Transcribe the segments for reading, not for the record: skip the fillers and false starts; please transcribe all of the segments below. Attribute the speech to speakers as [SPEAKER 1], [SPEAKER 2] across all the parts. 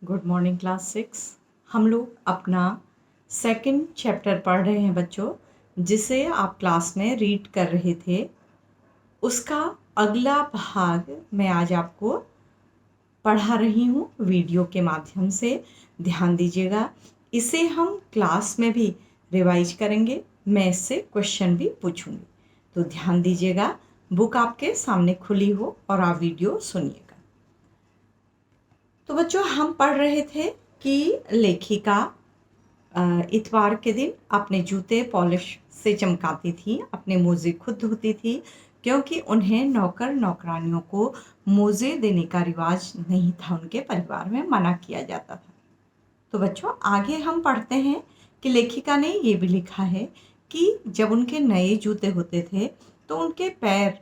[SPEAKER 1] Good morning class 6। हम लोग अपना सेकंड चैप्टर पढ़ रहे हैं बच्चों, जिसे आप क्लास में रीड कर रहे थे। उसका अगला भाग मैं आज आपको पढ़ा रही हूँ वीडियो के माध्यम से। ध्यान दीजिएगा, इसे हम क्लास में भी रिवाइज करेंगे। मैं इससे क्वेश्चन भी पूछूंगी, तो ध्यान दीजिएगा। बुक आपके सामने खुली हो और आप वीडियो सुनिएगा। तो बच्चों, हम पढ़ रहे थे कि लेखिका इतवार के दिन अपने जूते पॉलिश से चमकाती थी, अपने मोजे खुद धोती थी, क्योंकि उन्हें नौकर नौकरानियों को मोजे देने का रिवाज नहीं था। उनके परिवार में मना किया जाता था। तो बच्चों, आगे हम पढ़ते हैं कि लेखिका ने ये भी लिखा है कि जब उनके नए जूते होते थे तो उनके पैर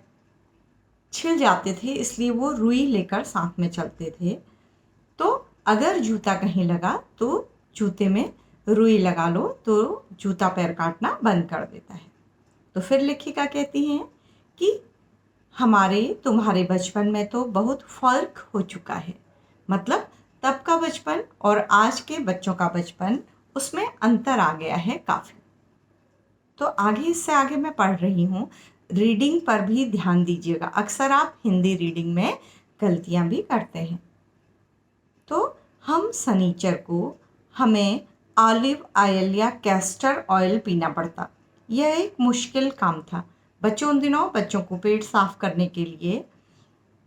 [SPEAKER 1] छिल जाते थे, इसलिए वो रुई लेकर साथ में चलते थे। तो अगर जूता कहीं लगा तो जूते में रुई लगा लो, तो जूता पैर काटना बंद कर देता है। तो फिर लेखिका कहती हैं कि हमारे तुम्हारे बचपन में तो बहुत फर्क हो चुका है। मतलब तब का बचपन और आज के बच्चों का बचपन, उसमें अंतर आ गया है काफ़ी। तो आगे, इससे आगे मैं पढ़ रही हूँ। रीडिंग पर भी ध्यान दीजिएगा। अक्सर आप हिंदी रीडिंग में गलतियाँ भी करते हैं। तो हम सनीचर को हमें ऑलिव ऑयल या कैस्टर ऑयल पीना पड़ता। यह एक मुश्किल काम था बच्चों। उन दिनों बच्चों को पेट साफ करने के लिए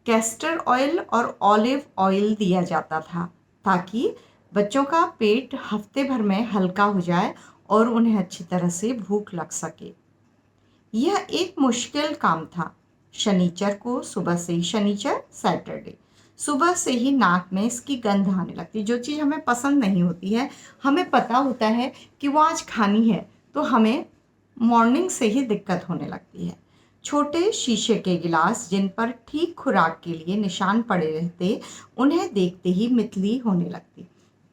[SPEAKER 1] कैस्टर ऑयल और ऑलिव ऑयल दिया जाता था, ताकि बच्चों का पेट हफ्ते भर में हल्का हो जाए और उन्हें अच्छी तरह से भूख लग सके। यह एक मुश्किल काम था। शनिचर को सुबह से ही, शनिचर सैटरडे, सुबह से ही नाक में इसकी गंध आने लगती। जो चीज़ हमें पसंद नहीं होती है, हमें पता होता है कि वो आज खानी है, तो हमें मॉर्निंग से ही दिक्कत होने लगती है। छोटे शीशे के गिलास जिन पर ठीक खुराक के लिए निशान पड़े रहते, उन्हें देखते ही मितली होने लगती।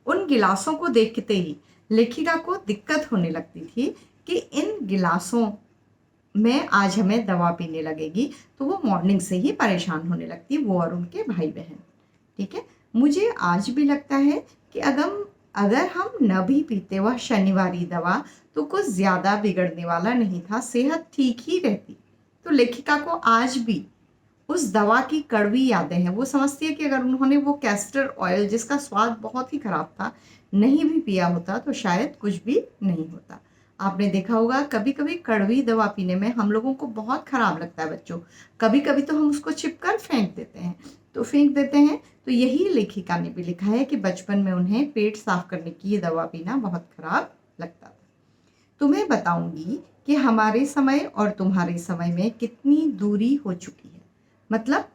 [SPEAKER 1] उन गिलासों को देखते ही लेखिका को दिक्कत होने लगती थी कि इन गिलासों में आज हमें दवा पीने लगेगी। तो वो मॉर्निंग से ही परेशान होने लगती, वो और उनके भाई बहन। ठीक है, मुझे आज भी लगता है कि अगर हम न भी पीते वह शनिवारी दवा, तो कुछ ज़्यादा बिगड़ने वाला नहीं था, सेहत ठीक ही रहती। तो लेखिका को आज भी उस दवा की कड़वी यादें हैं। वो समझती है कि अगर उन्होंने वो कैस्टर ऑयल, जिसका स्वाद बहुत ही खराब था, नहीं भी पिया होता तो शायद कुछ भी नहीं होता। आपने देखा होगा, कभी कभी कड़वी दवा पीने में हम लोगों को बहुत खराब लगता है बच्चों। कभी कभी तो हम उसको छिपकर फेंक देते हैं। तो यही लेखिका ने भी लिखा है कि बचपन में उन्हें पेट साफ करने की ये दवा पीना बहुत खराब लगता था। तुम्हें बताऊंगी कि हमारे समय और तुम्हारे समय में कितनी दूरी हो चुकी है। मतलब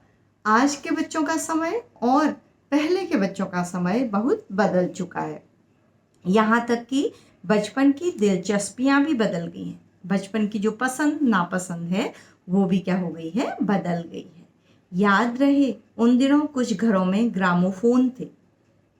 [SPEAKER 1] आज के बच्चों का समय और पहले के बच्चों का समय बहुत बदल चुका है। यहाँ तक कि बचपन की दिलचस्पियाँ भी बदल गई हैं। बचपन की जो पसंद नापसंद है, वो भी क्या हो गई है, बदल गई है। याद रहे, उन दिनों कुछ घरों में ग्रामोफोन थे।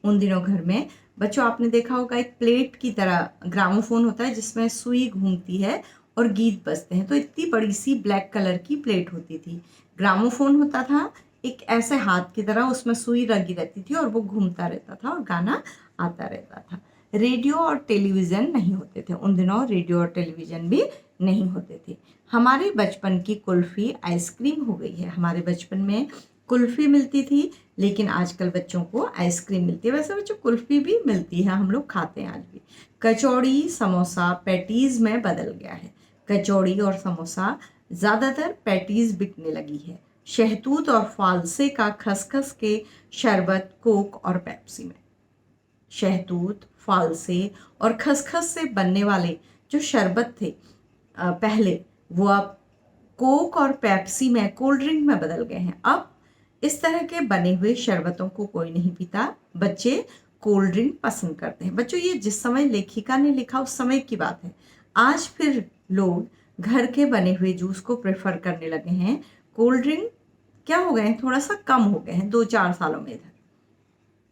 [SPEAKER 1] उन दिनों घर में बच्चों, आपने देखा होगा, एक प्लेट की तरह ग्रामोफोन होता है, जिसमें सुई घूमती है और गीत बजते हैं। तो इतनी बड़ी सी ब्लैक कलर की प्लेट होती थी, ग्रामोफोन होता था, एक ऐसे हाथ की तरह, उसमें सुई लगी रहती थी और वो घूमता रहता था और गाना आता रहता था। रेडियो और टेलीविज़न नहीं होते थे उन दिनों, रेडियो और टेलीविज़न भी नहीं होते थे। हमारे बचपन की कुल्फ़ी आइसक्रीम हो गई है। हमारे बचपन में कुल्फ़ी मिलती थी, लेकिन आजकल बच्चों को आइसक्रीम मिलती है। वैसे बच्चों, कुल्फ़ी भी मिलती है, हम लोग खाते हैं आज भी। कचौड़ी, समोसा पैटीज़ में बदल गया है। कचौड़ी और समोसा ज़्यादातर पैटीज़ बिकने लगी है। शहतूत और फालसे का खसखस के शरबत कोक और पेप्सी में। शहतूत, फालसे और खसखस से बनने वाले जो शरबत थे पहले, वो अब कोक और पेप्सी में, कोल्ड ड्रिंक में बदल गए हैं। अब इस तरह के बने हुए शरबतों को कोई नहीं पीता, बच्चे कोल्ड ड्रिंक पसंद करते हैं। बच्चों, ये जिस समय लेखिका ने लिखा उस समय की बात है। आज फिर लोग घर के बने हुए जूस को प्रेफर करने लगे हैं। कोल्ड ड्रिंक क्या हो गए हैं, थोड़ा सा कम हो गए हैं 2-4 सालों में इधर।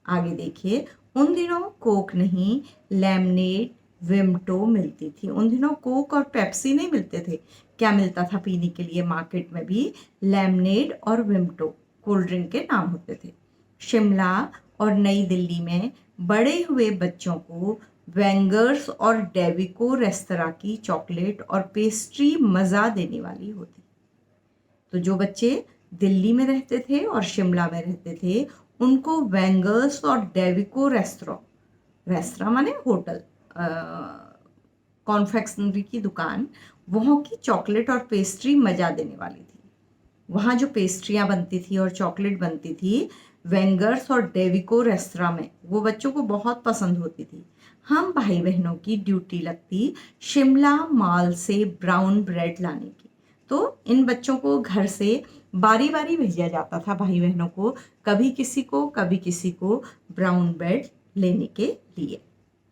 [SPEAKER 1] आगे देखिए, उन दिनों कोक नहीं, लेमनेड, विम्टो मिलती थी। उन दिनों कोक और पेप्सी नहीं मिलते थे। क्या मिलता था पीने के लिए मार्केट में भी? लेमनेड और विम्टो कोल्ड ड्रिंक के नाम होते थे। शिमला और नई दिल्ली में बड़े हुए बच्चों को वेंगर्स और डेविको रेस्तरां की चॉकलेट और पेस्ट्री मज़ा देने वाली होती। तो जो बच्चे दिल्ली में रहते थे और शिमला में रहते थे, उनको वेंगर्स और डेविको रेस्तरां, रेस्तरां माने होटल, कॉन्फेक्शनरी की दुकान, वहाँ की चॉकलेट और पेस्ट्री मज़ा देने वाली थी। वहाँ जो पेस्ट्रियाँ बनती थी और चॉकलेट बनती थी वेंगर्स और डेविको रेस्तरां में, वो बच्चों को बहुत पसंद होती थी। हम भाई बहनों की ड्यूटी लगती शिमला मॉल से ब्राउन ब्रेड लाने की। तो इन बच्चों को घर से बारी बारी भेजा जाता था, भाई बहनों को, कभी किसी को ब्राउन ब्रेड लेने के लिए।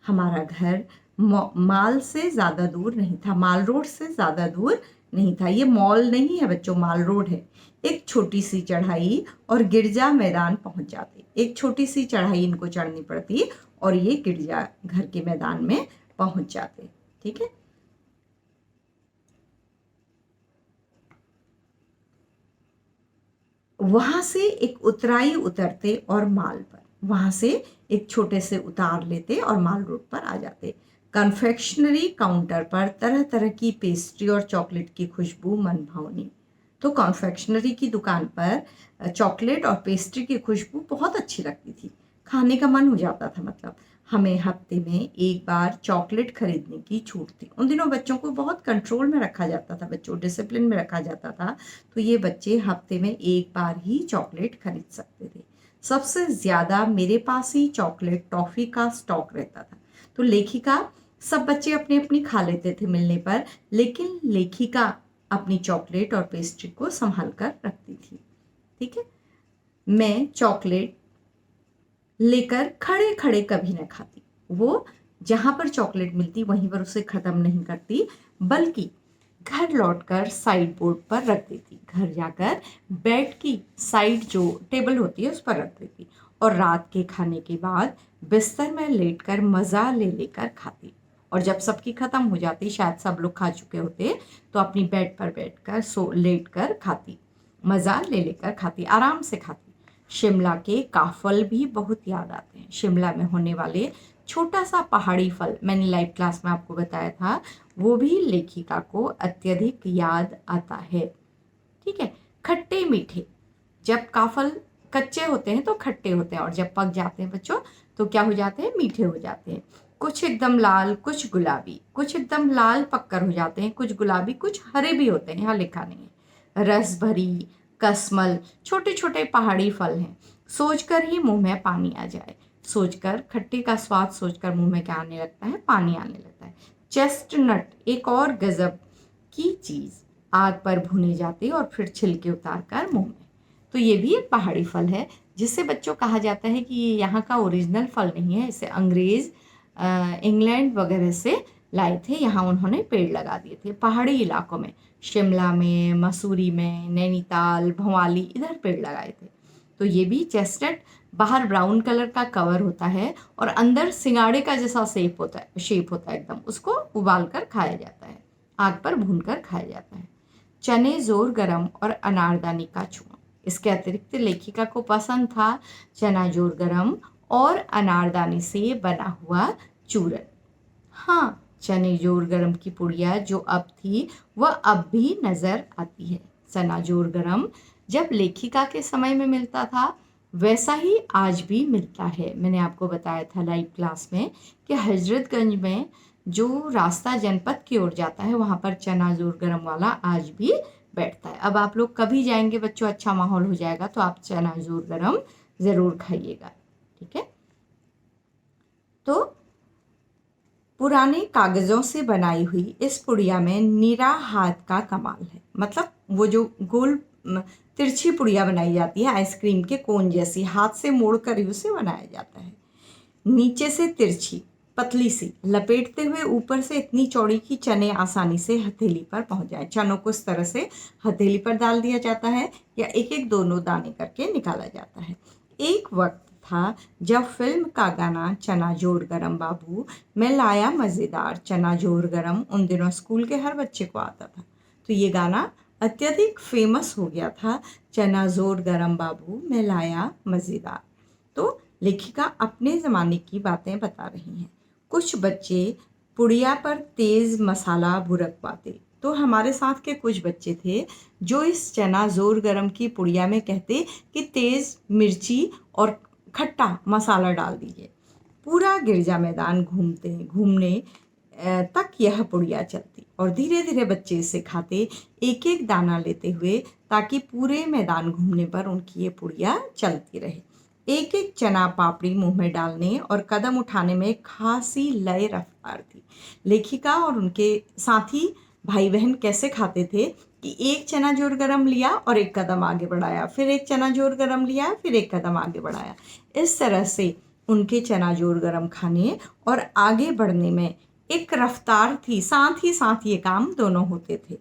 [SPEAKER 1] हमारा घर माल से ज़्यादा दूर नहीं था, माल रोड से ज़्यादा दूर नहीं था। ये मॉल नहीं है बच्चों, माल रोड है। एक छोटी सी चढ़ाई और गिरजा मैदान पहुंच जाते। एक छोटी सी चढ़ाई इनको चढ़नी पड़ती और ये गिरजा घर के मैदान में पहुंच जाते। ठीक है, वहां से एक उतराई उतरते और माल पर, वहां से एक छोटे से उतार लेते और माल रोड पर आ जाते। कन्फेक्शनरी काउंटर पर तरह तरह की पेस्ट्री और चॉकलेट की खुशबू मन भावनी। तो कॉन्फेक्शनरी की दुकान पर चॉकलेट और पेस्ट्री की खुशबू बहुत अच्छी लगती थी, खाने का मन हो जाता था। मतलब हमें हफ्ते में एक बार चॉकलेट खरीदने की छूट थी। उन दिनों बच्चों को बहुत कंट्रोल में रखा जाता था, बच्चों डिसिप्लिन में रखा जाता था। तो ये बच्चे हफ्ते में एक बार ही चॉकलेट खरीद सकते थे। सबसे ज़्यादा मेरे पास ही चॉकलेट टॉफ़ी का स्टॉक रहता था। तो लेखिका, सब बच्चे अपनी अपनी खा लेते थे मिलने पर, लेकिन लेखिका अपनी चॉकलेट और पेस्ट्री को संभाल कर रखती थी। ठीक है, मैं चॉकलेट लेकर खड़े खड़े कभी न खाती। वो जहाँ पर चॉकलेट मिलती वहीं पर उसे ख़त्म नहीं करती, बल्कि घर लौटकर साइड बोर्ड पर रख देती। घर जाकर बेड की साइड जो टेबल होती है उस पर रख देती और रात के खाने के बाद बिस्तर में लेटकर मज़ा ले लेकर खाती। और जब सबकी ख़त्म हो जाती, शायद सब लोग खा चुके होते, तो अपनी बेड पर बैठकर लेट कर खाती, मज़ा ले लेकर खाती, आराम से खाती। शिमला के काफल भी बहुत याद आते हैं। शिमला में होने वाले छोटा सा पहाड़ी फल, मैंने लाइव क्लास में आपको बताया था, वो भी लेखिका को अत्यधिक याद आता है। ठीक है, खट्टे मीठे, जब काफल कच्चे होते हैं तो खट्टे होते हैं और जब पक जाते हैं बच्चों तो क्या हो जाते हैं, मीठे हो जाते हैं। कुछ एकदम लाल, कुछ गुलाबी, कुछ एकदम लाल पककर हो जाते हैं, कुछ गुलाबी, कुछ हरे भी होते हैं, यहाँ लिखा नहीं है। रस भरी कसमल छोटे छोटे पहाड़ी फल हैं, सोचकर ही मुंह में पानी आ जाए। सोचकर, खट्टे का स्वाद सोचकर मुंह में क्या आने लगता है, पानी आने लगता है। चेस्टनट एक और गजब की चीज़, आग पर भुने जाते और फिर छिलके उतार कर मुंह में। तो ये भी एक पहाड़ी फल है, जिससे बच्चों कहा जाता है कि ये यहाँ का ओरिजिनल फल नहीं है, इसे अंग्रेज़ इंग्लैंड वगैरह से लाए थे, यहाँ उन्होंने पेड़ लगा दिए थे पहाड़ी इलाकों में। शिमला में, मसूरी में, नैनीताल, भवाली, इधर पेड़ लगाए थे। तो ये भी चेस्टनट बाहर ब्राउन कलर का कवर होता है और अंदर सिंगाड़े का जैसा शेप होता है एकदम, उसको उबाल कर खाया जाता है, आग पर भून कर खाया जाता है। चने जोर गरम और अनारदानी का चूर्ण, इसके अतिरिक्त लेखिका को पसंद था चना जोर गरम और अनारदानी से बना हुआ चूरन। हाँ, चने जोर गरम की पुड़िया जो अब थी वह अब भी नज़र आती है। चना जोर गरम जब लेखिका के समय में मिलता था वैसा ही आज भी मिलता है। मैंने आपको बताया था लाइव क्लास में कि हजरतगंज में जो रास्ता जनपद की ओर जाता है वहाँ पर चना जोर गरम वाला आज भी बैठता है। अब आप लोग कभी जाएंगे बच्चों, अच्छा माहौल हो जाएगा तो आप चना जोर गरम ज़रूर खाइएगा। ठीक है, तो पुराने कागज़ों से बनाई हुई इस पुड़िया में निरा हाथ का कमाल है। मतलब वो जो गोल तिरछी पुड़िया बनाई जाती है आइसक्रीम के कोन जैसी, हाथ से मोड़ कर ही उसे बनाया जाता है। नीचे से तिरछी, पतली सी, लपेटते हुए ऊपर से इतनी चौड़ी कि चने आसानी से हथेली पर पहुंच जाए। चनों को इस तरह से हथेली पर डाल दिया जाता है या एक एक दोनों दाने करके निकाला जाता है। एक वक्त था जब फिल्म का गाना चना जोर गरम बाबू मैं लाया मज़ेदार चना जोर गरम उन दिनों स्कूल के हर बच्चे को आता था। तो ये गाना अत्यधिक फेमस हो गया था, चना जोर गरम बाबू मैं लाया मज़ेदार। तो लेखिका अपने ज़माने की बातें बता रही हैं। कुछ बच्चे पुड़िया पर तेज़ मसाला बुरकवाते। तो हमारे साथ के कुछ बच्चे थे जो इस चना ज़ोर गरम की पुड़िया में कहते कि तेज़ मिर्ची और खट्टा मसाला डाल दीजिए। पूरा गिरजा मैदान घूमने तक यह पुड़िया चलती और धीरे धीरे बच्चे इसे खाते, एक एक दाना लेते हुए, ताकि पूरे मैदान घूमने पर उनकी ये पुड़िया चलती रहे। एक एक चना पापड़ी मुंह में डालने और कदम उठाने में खासी लय रफ्तार थी। लेखिका और उनके साथी भाई बहन कैसे खाते थे कि एक चना जोर गरम लिया और एक कदम आगे बढ़ाया, फिर एक चना जोर गरम लिया, फिर एक कदम आगे बढ़ाया। इस तरह से उनके चना जोर गरम खाने और आगे बढ़ने में एक रफ्तार थी, साथ ही साथ ये काम दोनों होते थे।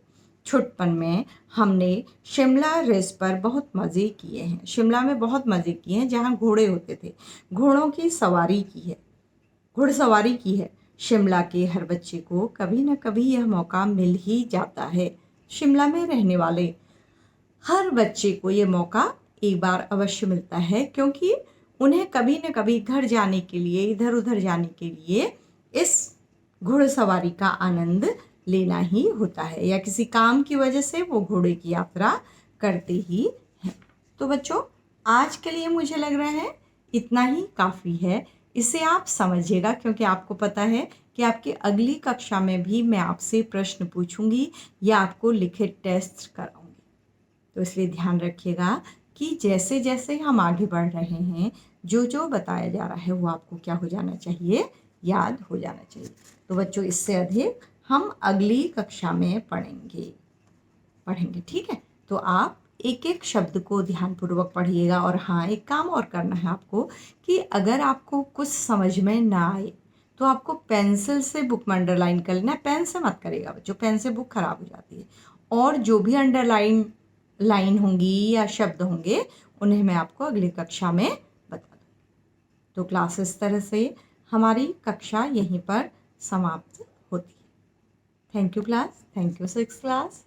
[SPEAKER 1] छुटपन में हमने शिमला रेस पर बहुत मज़े किए हैं। शिमला में बहुत मज़े किए हैं, जहाँ घोड़े होते थे। घोड़ों की सवारी की है, घुड़सवारी की है। शिमला के हर बच्चे को कभी न कभी यह मौका मिल ही जाता है। शिमला में रहने वाले हर बच्चे को ये मौका एक बार अवश्य मिलता है, क्योंकि उन्हें कभी न कभी घर जाने के लिए, इधर उधर जाने के लिए इस घुड़सवारी का आनंद लेना ही होता है, या किसी काम की वजह से वो घोड़े की यात्रा करते ही हैं। तो बच्चों, आज के लिए मुझे लग रहा है इतना ही काफ़ी है। इसे आप समझिएगा, क्योंकि आपको पता है कि आपकी अगली कक्षा में भी मैं आपसे प्रश्न पूछूंगी या आपको लिखित टेस्ट कराऊंगी। तो इसलिए ध्यान रखिएगा कि जैसे जैसे हम आगे बढ़ रहे हैं, जो जो बताया जा रहा है वो आपको क्या हो जाना चाहिए, याद हो जाना चाहिए। तो बच्चों, इससे अधिक हम अगली कक्षा में पढ़ेंगे, ठीक है। तो आप एक एक शब्द को ध्यानपूर्वक पढ़िएगा। और हाँ, एक काम और करना है आपको कि अगर आपको कुछ समझ में ना आए तो आपको पेंसिल से बुक में अंडरलाइन कर लेना है। पेन से मत करेगा बच्चों, पेन से बुक खराब हो जाती है। और जो भी अंडरलाइन लाइन होंगी या शब्द होंगे, उन्हें मैं आपको अगली कक्षा में बता दूँ। तो क्लास इस तरह से हमारी कक्षा यहीं पर समाप्त होती है। Thank you class, thank you 6th class.